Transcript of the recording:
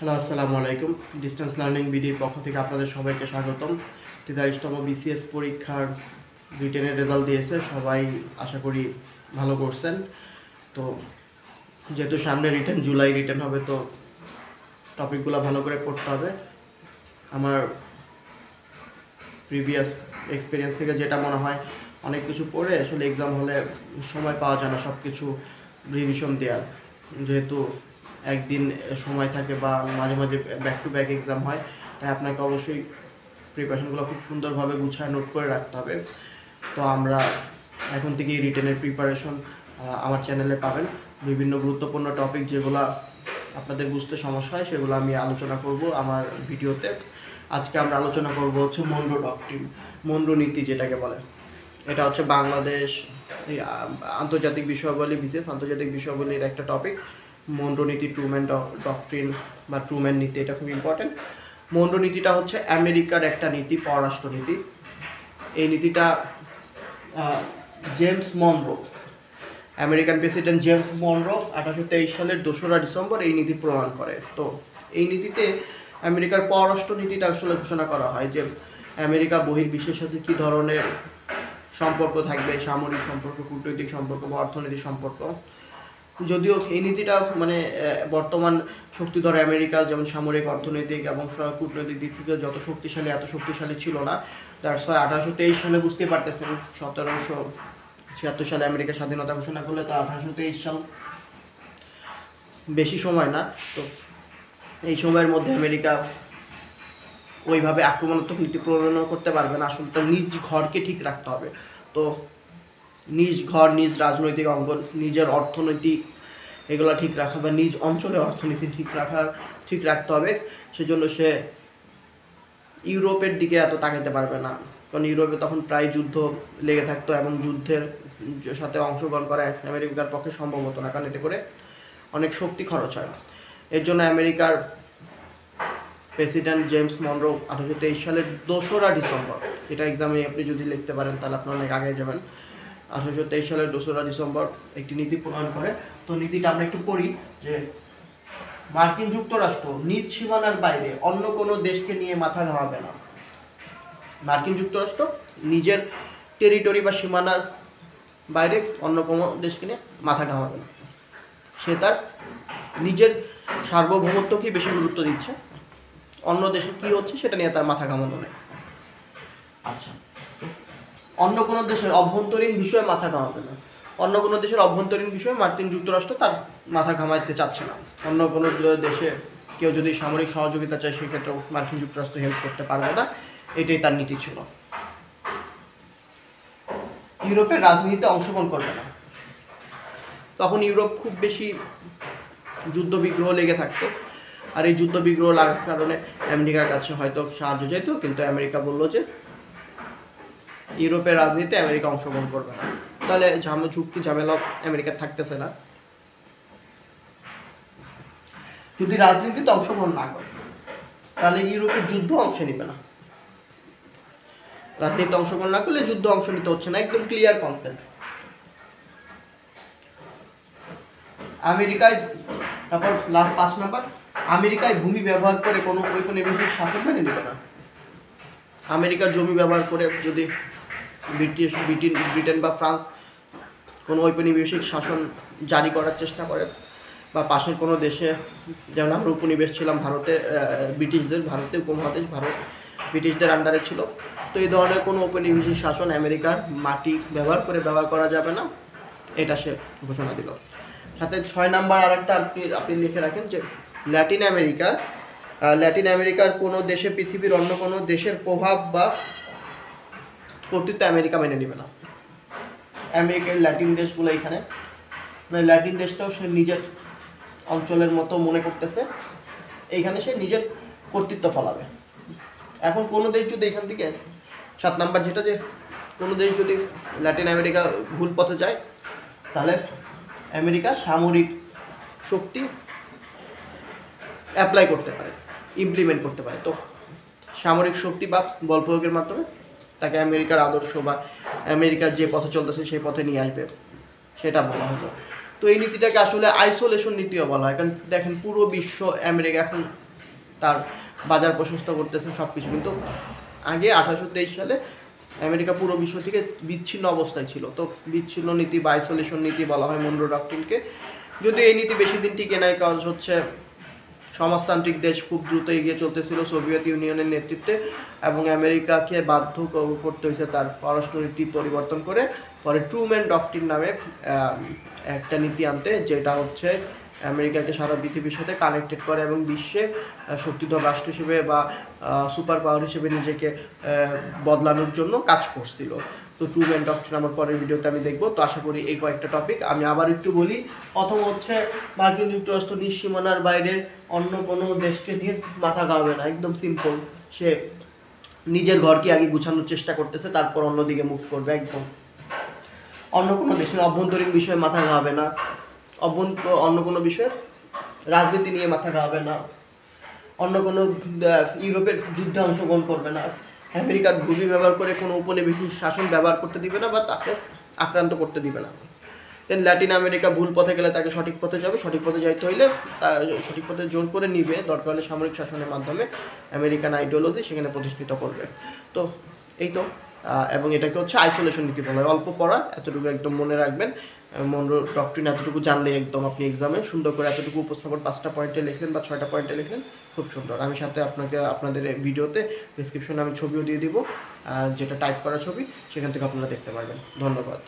Hello, আসসালামু আলাইকুম। Distance learning বিডির পক্ষ থেকে আপনাদের সবাইকে স্বাগতম। 43তম বিসিএস পরীক্ষার রিটেনের রেজাল্ট দিয়েছে, সবাই আশা করি ভালো করছেন। তো যেহেতু সামনে রিটেন, জুলাই রিটেন হবে, তো টপিকগুলো ভালো করে পড়তে হবে। আমার প্রিভিয়াস এক্সপিরিয়েন্স থেকে যেটা মনে হয়, অনেক কিছু পড়ে আসলে এক্সাম হলে সময় পাওয়া যায় না সব কিছু রিভিশন দেওয়ার, যেহেতু একদিন সময় থাকে বা মাঝে মাঝে ব্যাক টু ব্যাক এক্সাম হয়, তাই আপনাকে অবশ্যই প্রিপারেশনগুলো খুব সুন্দরভাবে গুছায় নোট করে রাখতে হবে। তো আমরা এখন থেকেই রিটেনের প্রিপারেশন আমার চ্যানেলে পাবেন। বিভিন্ন গুরুত্বপূর্ণ টপিক যেগুলো আপনাদের বুঝতে সমস্যা হয় সেগুলো আমি আলোচনা করব আমার ভিডিওতে। আজকে আমরা আলোচনা করব হচ্ছে মনরো ডক্ট্রিন, মনরো নীতি যেটাকে বলে। এটা হচ্ছে বাংলাদেশ আন্তর্জাতিক বিষয়াবলী, বিশেষ আন্তর্জাতিক বিষয়াবলীর একটা টপিক। মনরো নীতি, ট্রুম্যান ডক্ট্রিন বা ট্রুম্যান নীতি, এটা খুব ইম্পর্টেন্ট। মনরো নীতিটা হচ্ছে আমেরিকার একটা নীতি, পররাষ্ট্র নীতি। এই নীতিটা James Monroe, American president James Monroe 1823 সালের 2রা ডিসেম্বর এই নীতি প্রণয়ন করে। তো এই নীতিতে আমেরিকার পররাষ্ট্র নীতিটা আসলে ঘোষণা করা হয় যে আমেরিকা বহির্বিশ্বের সাথে কী ধরনের সম্পর্ক থাকবে, সামরিক সম্পর্ক, কূটনৈতিক সম্পর্ক বা অর্থনৈতিক সম্পর্ক। যদিও এই নীতিটা বর্তমান শক্তিধর আমেরিকা যেমন সামরিক, অর্থনৈতিক এবং কূটনৈতিক দিক থেকে যত শক্তিশালী, এত শক্তিশালী ছিল না। দ্যাটস ওয়াই 1823 সালে বুঝতে পারতেছেন, 1776 সালে আমেরিকা স্বাধীনতা ঘোষণা করলে, তো 1823 সাল বেশি সময় না। তো এই সময়ের মধ্যে আমেরিকা ওইভাবে আক্রমণাত্মক নীতি প্রণয়ন করতে পারবে না। আসলে তার নিজ ঘরকে ঠিক রাখতে হবে। তো নিজ ঘর, নিজ রাজনৈতিক অঙ্গন, নিজের অর্থনৈতিক এগুলো ঠিক রাখা বা নিজ অঞ্চলের অর্থনীতি ঠিক রাখতে হবে। সেজন্য সে ইউরোপের দিকে এত তাকাতে পারবে না, কারণ ইউরোপে তখন প্রায় যুদ্ধ লেগে থাকতো এবং যুদ্ধের সাথে অংশগ্রহণ করা আমেরিকার পক্ষে সম্ভব হতো না, কারণ এতে করে অনেক শক্তি খরচ হয়। এর জন্য আমেরিকার প্রেসিডেন্ট জেমস মনরো 1823 সালের 2রা ডিসেম্বর, এটা এক্সামে আপনি যদি লিখতে পারেন তাহলে আপনি অনেক আগে যাবেন। 1823 সালের 2রা ডিসেম্বর একটি নীতি প্রণয়ন করে। তো নীতিটা আমরা একটু পড়ি যে মার্কিন যুক্তরাষ্ট্র নিজ সীমানার বাইরে অন্য কোনো দেশকে নিয়ে মাথা ঘামাবে না। মার্কিন যুক্তরাষ্ট্র নিজের টেরিটরি বা সীমানার বাইরে অন্য কোনো দেশকে নিয়ে মাথা ঘামাবে না। সে তার নিজের সার্বভৌমত্বকেই বেশি গুরুত্ব দিচ্ছে, অন্য দেশে কী হচ্ছে সেটা নিয়ে তার মাথা ঘামানো নেই। আচ্ছা, অন্য কোনো দেশের অভ্যন্তরীণ বিষয়ে মাথা ঘামাবে না। অন্য কোনো দেশের অভ্যন্তরীণ বিষয়ে মার্কিন যুক্তরাষ্ট্র তার মাথা ঘামাইতে চাচ্ছে না। অন্য কোনো দেশে কেউ যদি সামরিক সহযোগিতা চায়, সেক্ষেত্রেও মার্কিন যুক্তরাষ্ট্র হেল্প করতে পারবে না। এটাই তার নীতি ছিল। ইউরোপের রাজনীতিতে অংশগ্রহণ করবে না। তখন ইউরোপ খুব বেশি যুদ্ধ বিগ্রহ লেগে থাকতো, আর এই যুদ্ধ বিগ্রহ লাগার কারণে আমেরিকার কাছে হয়তো সাহায্য চাইত, কিন্তু আমেরিকা বললো যে ইউরোপের রাজনীতিতে আমেরিকা অংশগ্রহণ করবে না। তাহলে চুক্তি ঝামেলা আমেরিকার থাকতেছে না। যদি রাজনীতিতে অংশগ্রহণ না করে তাহলে ইউরোপের যুদ্ধ অংশ নিবে না। রাজনীতিতে অংশগ্রহণ না করলে যুদ্ধ অংশ নিতে হচ্ছে না, একদম ক্লিয়ার কনসেপ্ট। আমেরিকায়, তারপর 5 নাম্বার, আমেরিকায় ভূমি ব্যবহার করে কোনো ঔপনিবেশিক শাসন মেনে নেবে না। আমেরিকার জমি ব্যবহার করে যদি ব্রিটেন বা ফ্রান্স কোনো ঔপনিবেশিক শাসন জারি করার চেষ্টা করে, বা পাশের কোনো দেশে, যেমন আমরা উপনিবেশ ছিলাম ভারতে, ব্রিটিশদের, ভারতে উপমহাদেশ ভারত ব্রিটিশদের আন্ডারে ছিল, তো এই ধরনের কোনো ঔপনিবেশিক শাসন আমেরিকার মাটি ব্যবহার করা যাবে না, এটা সে ঘোষণা দিল। সাথে 6 নাম্বার আরেকটা আপনি লিখে রাখেন যে ল্যাটিন আমেরিকার কোনো দেশে পৃথিবীর অন্য কোনো দেশের প্রভাব বা কর্তৃত্ব আমেরিকা মেনে নেবে না। আমেরিকার ল্যাটিন দেশগুলো, এখানে মানে ল্যাটিন দেশটাও সে নিজের অঞ্চলের মতো মনে করতেছে, এইখানে সে নিজের কর্তৃত্ব ফলাবে। এখন কোনো দেশ যদি এখান থেকে 7 নাম্বার যেটা, যে কোনো দেশ যদি ল্যাটিন আমেরিকা ভুল পথে যায়, তাহলে আমেরিকা সামরিক শক্তি অ্যাপ্লাই করতে পারে, ইমপ্লিমেন্ট করতে পারে। তো সামরিক শক্তি বা বল প্রয়োগের মাধ্যমে তাকে আমেরিকার আদর্শ বা আমেরিকার যে পথে চলতেছে সেই পথে নিয়ে আসবে, সেটা বলা হলো। তো এই নীতিটাকে আসলে আইসোলেশন নীতিও বলা হয়, কারণ দেখেন পুরো বিশ্ব আমেরিকা এখন তার বাজার প্রশস্ত করতেছেন সব কিছু। কিন্তু আগে 1823 সালে আমেরিকা পুরো বিশ্ব থেকে বিচ্ছিন্ন অবস্থায় ছিল। তো বিচ্ছিন্ন নীতি বা আইসোলেশন নীতি বলা হয় মনরো ডক্ট্রিনকে। যদি এই নীতি বেশি দিন টিকে নাই, কারণ হচ্ছে সমাজতান্ত্রিক দেশ খুব দ্রুত এগিয়ে চলতেছিল সোভিয়েত ইউনিয়নের নেতৃত্বে, এবং আমেরিকাকে বাধ্য করতে হয়েছে তার পররাষ্ট্রনীতি পরিবর্তন করে পরে ট্রুম্যান ডক্ট্রিন নামে একটা নীতি আনতে, যেটা হচ্ছে আমেরিকাকে সারা পৃথিবীর সাথে কানেক্টেড করে এবং বিশ্বে শক্তিধর রাষ্ট্র হিসেবে বা সুপার পাওয়ার হিসেবে নিজেকে বদলানোর জন্য কাজ করছিল। তো ট্রুম্যান ডক্ট্রিন আমার পরের ভিডিওতে আমি দেখবো। তো আশা করি এই কয়েকটা টপিক আমি আবার একটু বলি। প্রথম হচ্ছে মার্কিন যুক্তরাষ্ট্র নিঃসীমানার বাইরে অন্য কোনো দেশকে নিয়ে মাথা ঘামাবে না, একদম সিম্পল। সে নিজের ঘরকে আগে গুছানোর চেষ্টা করতেছে, তারপর অন্যদিকে মুভ করবে। একদম অন্য কোনো দেশের অভ্যন্তরীণ বিষয়ে মাথা ঘামাবে না, অন্য কোনো বিষয়ের রাজনীতি নিয়ে মাথা ঘামাবে না, অন্য কোনো ইউরোপের যুদ্ধে অংশগ্রহণ করবে না, আমেরিকার ভূমি ব্যবহার করে কোনো উপনিবেশিক শাসন ব্যবহার করতে দিবে না বা তাকে আক্রান্ত করতে দিবে না। দেন ল্যাটিন আমেরিকা ভুল পথে গেলে তাকে সঠিক পথে যাবে, সঠিক পথে যাইতে হইলে সঠিক পথে জোর করে নিবে, দরকার হলে সামরিক শাসনের মাধ্যমে আমেরিকান আইডিওলজি সেখানে প্রতিষ্ঠিত করবে। তো এই তো এবং এটাকে হচ্ছে আইসোলেশন নীতি বলা হয়। অল্প পড়া, এতটুকু একদম মনে রাখবেন। মনরো ডক্ট্রিন এতটুকু জানলেই একদম আপনি এক্সামে সুন্দর করে এতটুকু উপস্থাপন 5টা পয়েন্টে লিখলেন বা 6টা পয়েন্টে লিখলেন, খুব সুন্দর। আমি সাথে আপনাদের ভিডিওতে ডিসক্রিপশনে আমি ছবিও দিয়ে দিব, যেটা টাইপ করা ছবি, সেখান থেকে আপনারা দেখতে পারবেন। ধন্যবাদ।